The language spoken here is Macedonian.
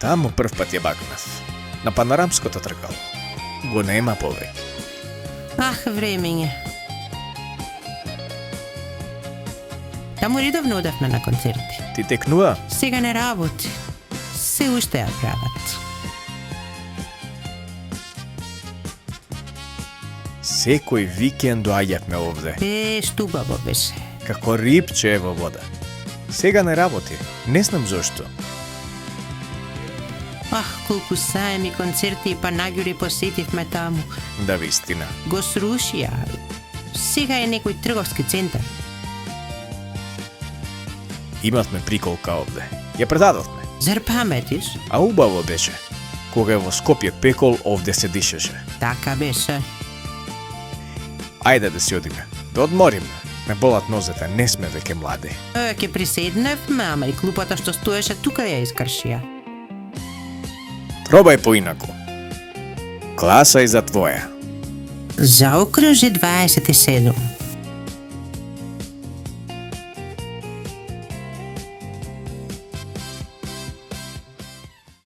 Таму прв пат ја бакнав. На панорамското тркало. Го нема повеќе. Ах, времење. Таму редовно одевме на концерти. Ти текнува? Сега не работи. Се уште ја прават. Секој викенд доаѓавме овде. Штубаво беше. Како рибче е во вода. Сега не работи. Не знам зошто. Ах, колку саеми концерти и панаѓури посетивме таму. Да, вистина. Го срушија. Сега е некој трговски центар. Имавме приколка овде. Ја предадовме. Зар паметиш? А убаво беше. Кога е во Скопје пекол, овде се дишеше. Така беше. Ајде да си одиме. Да одмориме. Ме болат нозете, не сме веќе млади. Ќе приседневме, ама и клупата што стоеше тука ја искршија. Пробај поинаку. Класа и за твоја. Заокружи 27.